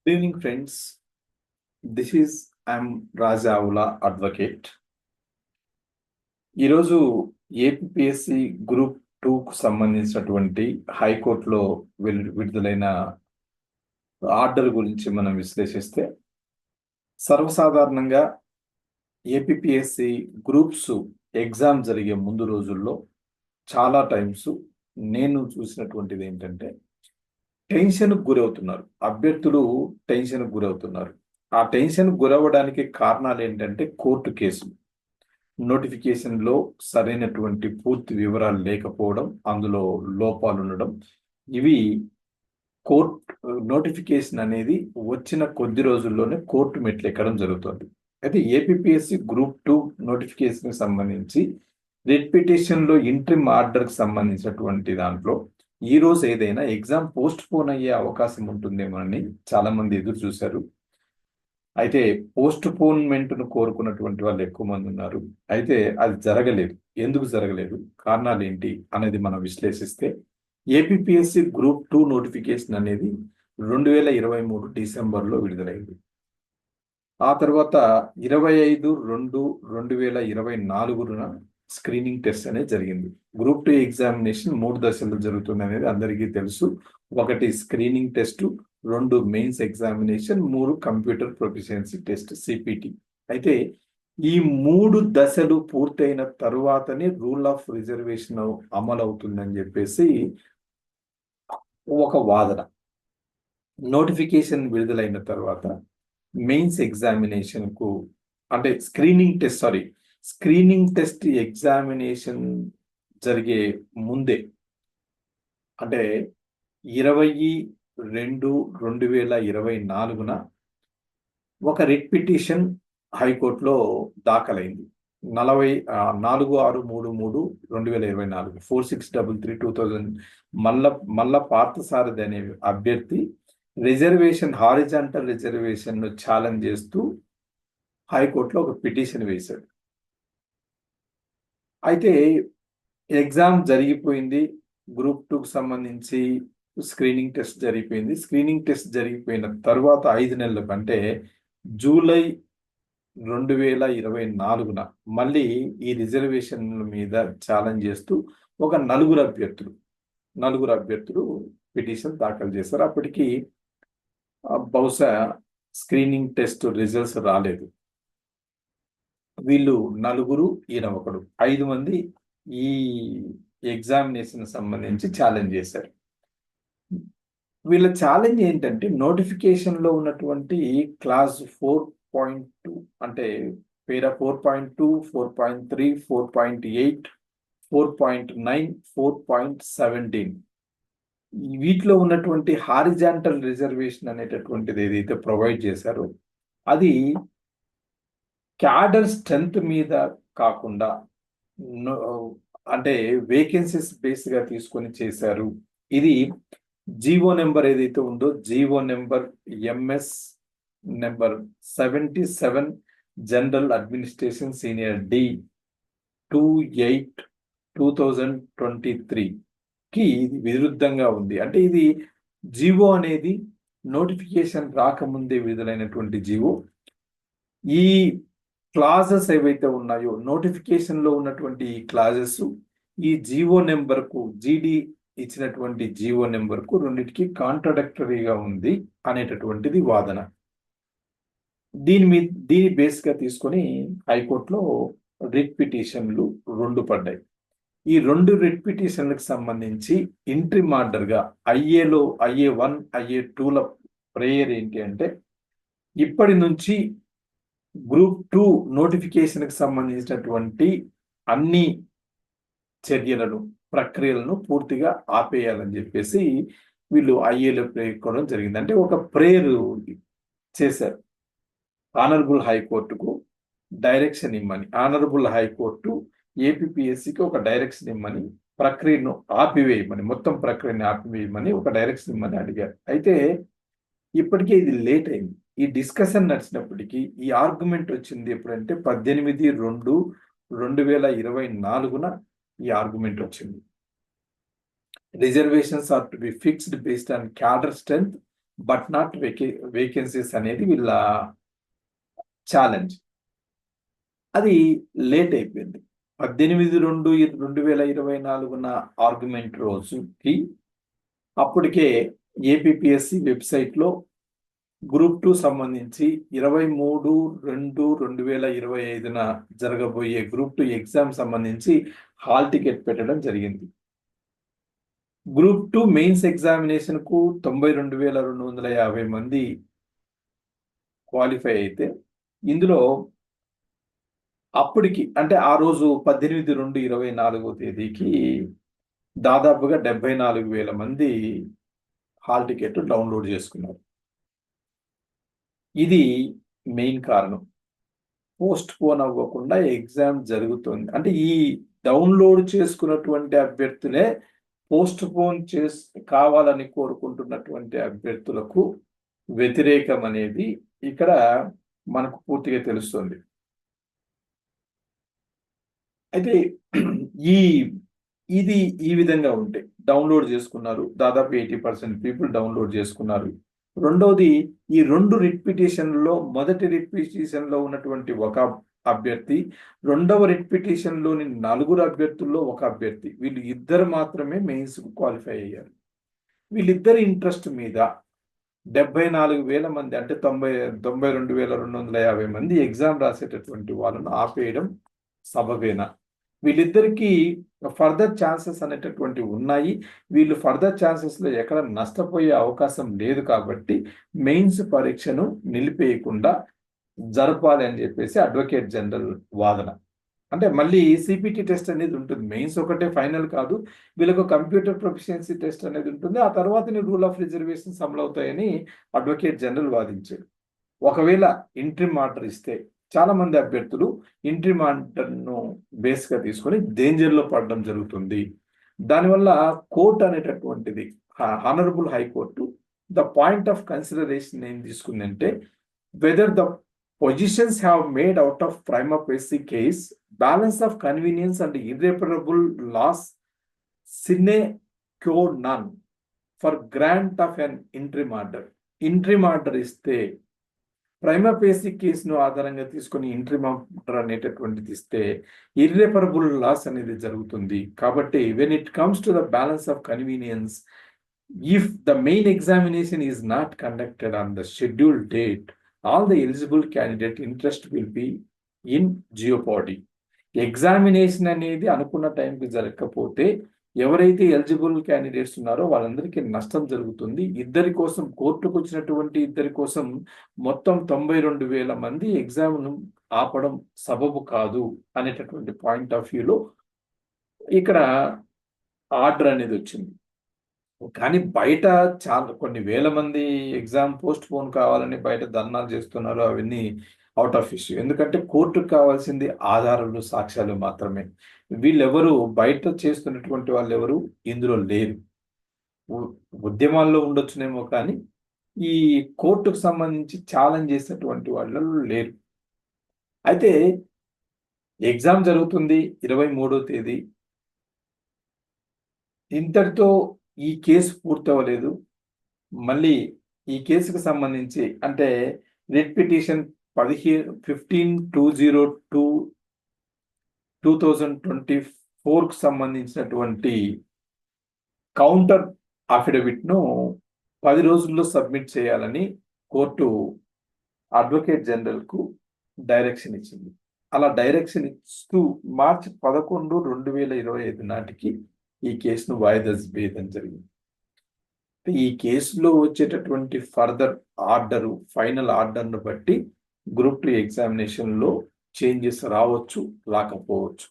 Good evening, friends. I'm Rajaula Advocate. ఈరోజు APSC group 2కు సంబంధించినటువంటి హైకోర్టులో విడుదలైన ఆర్డర్ గురించి మనం విశ్లేషిస్తే, సర్వసాధారణంగా ఏపీఎస్సి గ్రూప్స్ ఎగ్జామ్ జరిగే ముందు రోజుల్లో చాలా టైమ్స్ నేను చూసినటువంటిది ఏంటంటే, టెన్షన్కు గురవుతున్నారు. అభ్యర్థులు టెన్షన్కు గురవుతున్నారు. ఆ టెన్షన్కు గురవడానికి కారణాలు ఏంటంటే, కోర్టు కేసులు, నోటిఫికేషన్లో సరైనటువంటి పూర్తి వివరాలు లేకపోవడం, అందులో లోపాలు ఉండడం, ఇవి నోటిఫికేషన్ అనేది వచ్చిన కొద్ది రోజుల్లోనే కోర్టు మెట్లు ఎక్కడం జరుగుతుంది. అయితే ఏపీఎస్సి గ్రూప్ 2 నోటిఫికేషన్ సంబంధించి రిట్ పిటిషన్లో ఇంట్రిమ్ ఆర్డర్కి సంబంధించినటువంటి దాంట్లో ఈ రోజు ఏదైనా ఎగ్జామ్ పోస్ట్ పోన్ అయ్యే అవకాశం ఉంటుందేమోనని చాలా మంది ఎదురు చూశారు. అయితే పోస్ట్ పోన్మెంట్ను కోరుకున్నటువంటి వాళ్ళు ఎక్కువ మంది ఉన్నారు. అయితే అది జరగలేదు. ఎందుకు జరగలేదు, కారణాలు ఏంటి అనేది మనం విశ్లేషిస్తే, ఏపీఎస్సి గ్రూప్ 2 నోటిఫికేషన్ అనేది 2023 డిసెంబర్లో విడుదలైంది. ఆ తర్వాత 25/2/2024 స్క్రీనింగ్ టెస్ట్ అనేది జరిగింది. గ్రూప్ 2 ఎగ్జామినేషన్ 3 దశల్లో జరుగుతుంది అనేది అందరికీ తెలుసు. 1 screening test, 2 mains examination, 3 computer proficiency test CPT. అయితే ఈ 3 దశలు పూర్తయిన తరువాతనే రూల్ ఆఫ్ రిజర్వేషన్ అమలు అవుతుందని చెప్పేసి ఒక వాదన. నోటిఫికేషన్ విడుదలైన తర్వాత మెయిన్స్ ఎగ్జామినేషన్ కు అంటే స్క్రీనింగ్ టెస్ట్ ఎగ్జామినేషన్ జరిగే ముందే, అంటే 20/2/2024 ఒక రిట్ పిటిషన్ హైకోర్టులో దాఖలైంది. 4633/2024 4633/2000 మల్ల పార్థసారథి అనే అభ్యర్థి హారిజాంటల్ రిజర్వేషన్ ను ఛాలెంజ్ చేస్తూ హైకోర్టులో ఒక పిటిషన్ వేశాడు. అయితే ఎగ్జామ్ జరిగిపోయింది. గ్రూప్ 2కు సంబంధించి స్క్రీనింగ్ టెస్ట్ జరిగిపోయింది. స్క్రీనింగ్ టెస్ట్ జరిగిపోయిన తర్వాత 5 నెలల కంటే జూలై 2024 మళ్ళీ ఈ రిజర్వేషన్ల మీద ఛాలెంజ్ చేస్తూ ఒక నలుగురు అభ్యర్థులు పిటిషన్ దాఖలు చేశారు. అప్పటికి బహుశా స్క్రీనింగ్ టెస్ట్ రిజల్ట్స్ రాలేదు. వీళ్ళు నలుగురు, ఈయన ఒకడు, 5 మంది ఈ ఎగ్జామినేషన్ సంబంధించి ఛాలెంజ్ చేశారు. వీళ్ళ ఛాలెంజ్ ఏంటంటే, నోటిఫికేషన్లో ఉన్నటువంటి క్లాస్ 4.2 అంటే పేరా 4.2, 4.3, 4.8, 4.9, 4.17 వీటిలో ఉన్నటువంటి హారిజాంటల్ రిజర్వేషన్ అనేటటువంటిది ఏదైతే ప్రొవైడ్ చేశారో, అది క్యాడర్ స్ట్రెంత్ మీద కాకుండా అంటే వేకెన్సీస్ బేస్గా తీసుకొని చేశారు. ఇది జీవో నెంబర్ ఏదైతే ఉందో, GO number MS number 77 general administration senior D 28/2023కి ఇది విరుద్ధంగా ఉంది. అంటే ఇది జీవో అనేది నోటిఫికేషన్ రాకముందే విడుదలైనటువంటి జీవో. ఈ క్లాజెస్ ఏవైతే ఉన్నాయో, నోటిఫికేషన్లో ఉన్నటువంటి ఈ క్లాజెస్ ఈ జీవో నెంబర్కు, GD ఇచ్చినటువంటి జీవో నెంబర్కు రెండింటికి కాంట్రడక్టరీగా ఉంది అనేటటువంటిది వాదన. దీని బేస్గా తీసుకొని హైకోర్టులో రిట్ పిటిషన్లు 2 పడ్డాయి. ఈ 2 రిట్ పిటిషన్లకు సంబంధించి ఇంట్రిమ్ ఆర్డర్గా IA1, IA2ల ప్రేయర్ ఏంటి అంటే, ఇప్పటి నుంచి గ్రూప్ 2 నోటిఫికేషన్కి సంబంధించినటువంటి అన్ని చర్యలను, ప్రక్రియలను పూర్తిగా ఆపేయాలని చెప్పేసి వీళ్ళు IAలో పేర్కొనడం జరిగింది. అంటే ఒక ప్రేయర్ చేశారు. ఆనరబుల్ హైకోర్టుకు డైరెక్షన్ ఇమ్మని, ఆనరబుల్ హైకోర్టు ఏపీఎస్సికి ఒక డైరెక్షన్ ఇమ్మని, ప్రక్రియను ఆపివేయమని, మొత్తం ప్రక్రియని ఆపివేయమని ఒక డైరెక్షన్ ఇమ్మని అడిగారు. అయితే ఇప్పటికే ఇది లేట్ అయింది. ఈ డిస్కషన్ నడిచినప్పటికీ ఈ ఆర్గ్యుమెంట్ వచ్చింది ఎప్పుడంటే 18/2/2024 ఈ ఆర్గ్యుమెంట్ వచ్చింది. Reservations are to be fixed based on cadre strength but not vacancies అనేది వీళ్ళ ఛాలెంజ్. అది లేట్ అయిపోయింది. 18/2/2024 ఆర్గ్యుమెంట్ రోజుకి అప్పటికే ఏపీపీఎస్సి వెబ్సైట్లో గ్రూప్ 2 సంబంధించి 23/2/2025 జరగబోయే గ్రూప్ 2 ఎగ్జామ్ సంబంధించి హాల్ టికెట్ పెట్టడం జరిగింది. గ్రూప్ 2 మెయిన్స్ ఎగ్జామినేషన్ కు 92,250 మంది క్వాలిఫై అయితే ఇందులో అప్పటికి అంటే ఆ రోజు 18/2/24 దాదాపుగా 74,000 మంది హాల్ టికెట్ డౌన్లోడ్ చేసుకున్నారు. ఇది మెయిన్ కారణం. పోస్ట్ పోన్ అవ్వకుండా ఎగ్జామ్ జరుగుతుంది. అంటే ఈ డౌన్లోడ్ చేసుకున్నటువంటి అభ్యర్థులే పోస్ట్ పోన్ కావాలని కోరుకుంటున్నటువంటి అభ్యర్థులకు వ్యతిరేకం అనేది ఇక్కడ మనకు పూర్తిగా తెలుస్తుంది. అయితే ఇది ఈ విధంగా ఉంటే డౌన్లోడ్ చేసుకున్నారు, దాదాపు 80% పీపుల్ డౌన్లోడ్ చేసుకున్నారు. రెండవది, ఈ 2 రిట్ పిటిషన్లో మొదటి రిట్ పిటిషన్లో ఉన్నటువంటి ఒక అభ్యర్థి, రెండవ రిట్ పిటిషన్లోని 4 అభ్యర్థుల్లో ఒక అభ్యర్థి, వీళ్ళు ఇద్దరు మాత్రమే మెయిన్స్ క్వాలిఫై అయ్యారు. వీళ్ళిద్దరి ఇంట్రెస్ట్ మీద 74,000 మంది అంటే 92,250 మంది ఎగ్జామ్ రాసేటటువంటి వాళ్ళను ఆపేయడం సబబేనా? వీళ్ళిద్దరికీ ఫర్దర్ ఛాన్సెస్ అనేటటువంటివి ఉన్నాయి. వీళ్ళు ఫర్దర్ ఛాన్సెస్లో ఎక్కడ నష్టపోయే అవకాశం లేదు కాబట్టి మెయిన్స్ పరీక్షను నిలిపేయకుండా జరపాలి అని చెప్పేసి అడ్వకేట్ జనరల్ వాదన. అంటే మళ్ళీ సిపిటి టెస్ట్ అనేది ఉంటుంది. మెయిన్స్ ఒకటే ఫైనల్ కాదు, వీళ్ళకు కంప్యూటర్ ప్రొఫిషియన్సీ టెస్ట్ అనేది ఉంటుంది. ఆ తర్వాతనే రూల్ ఆఫ్ రిజర్వేషన్స్ అమలు అవుతాయని అడ్వకేట్ జనరల్ వాదించాడు. ఒకవేళ ఇంట్రిమ్ ఆర్డర్ ఇస్తే చాలా మంది అభ్యర్థులు ఇంట్రిమ్ ఆర్డర్ను బేస్గా తీసుకొని డేంజర్లో పడడం జరుగుతుంది. దానివల్ల కోర్టు అనేటటువంటిది, honourable high court, the point of consideration ఏం తీసుకుందంటే, whether the positions have made out of prima facie case balance of convenience and irreparable loss sine qua non for grant of an interim order. Interim order ఇస్తే, prima facie కేసును ఆధారంగా తీసుకొని interim order అనేటటువంటిది ఇస్తే ఇర్రెపరబుల్ loss అనేది జరుగుతుంది. కాబట్టి when it comes to the balance of convenience, if the main examination is not conducted on the scheduled date, all the eligible candidate interest will be in jeopardy. Examination అనేది అనుకున్న టైంకి జరగకపోతే ఎవరైతే ఎలిజిబుల్ క్యాండిడేట్స్ ఉన్నారో వాళ్ళందరికీ నష్టం జరుగుతుంది. ఇద్దరి కోసం, కోర్టుకు వచ్చినటువంటి ఇద్దరి కోసం మొత్తం 92,000 మంది ఎగ్జామ్ను ఆపడం సబబు కాదు అనేటటువంటి పాయింట్ ఆఫ్ వ్యూలో ఇక్కడ ఆర్డర్ అనేది వచ్చింది. కానీ బయట చాలా కొన్ని వేల మంది ఎగ్జామ్ పోస్ట్ పోన్ కావాలని బయట ధర్నాలు చేస్తున్నారు. అవన్నీ అవుట్ ఆఫ్ ఇష్యూ. ఎందుకంటే కోర్టుకు కావాల్సింది ఆధారాలు, సాక్ష్యాలు మాత్రమే. వీళ్ళెవరు, బయట చేస్తున్నటువంటి వాళ్ళు ఎవరు ఇందులో లేరు. ఉద్యమాల్లో ఉండొచ్చునేమో కానీ ఈ కోర్టుకు సంబంధించి ఛాలెంజ్ చేసినటువంటి వాళ్ళు లేరు. అయితే ఎగ్జామ్ జరుగుతుంది 23వ తేదీ. ఇంతటితో ఈ కేసు పూర్తవలేదు. మళ్ళీ ఈ కేసుకు సంబంధించి అంటే రిట్ పిటిషన్ 15/2/2024 సంబంధించినటువంటి కౌంటర్ అఫిడవిట్ను 10 రోజుల్లో సబ్మిట్ చేయాలని కోర్టు అడ్వకేట్ జనరల్కు డైరెక్షన్ ఇచ్చింది. అలా డైరెక్షన్ ఇస్తూ మార్చి 11, 2025 నాటికి ఈ కేసును వాయిదా వేయడం జరిగింది. ఈ కేసులో వచ్చేటటువంటి ఫర్దర్ ఆర్డరు, ఫైనల్ ఆర్డర్ను బట్టి గ్రూప్ 2 ఎగ్జామినేషన్లో చేంజెస్ రావచ్చు, రాకపోవచ్చు.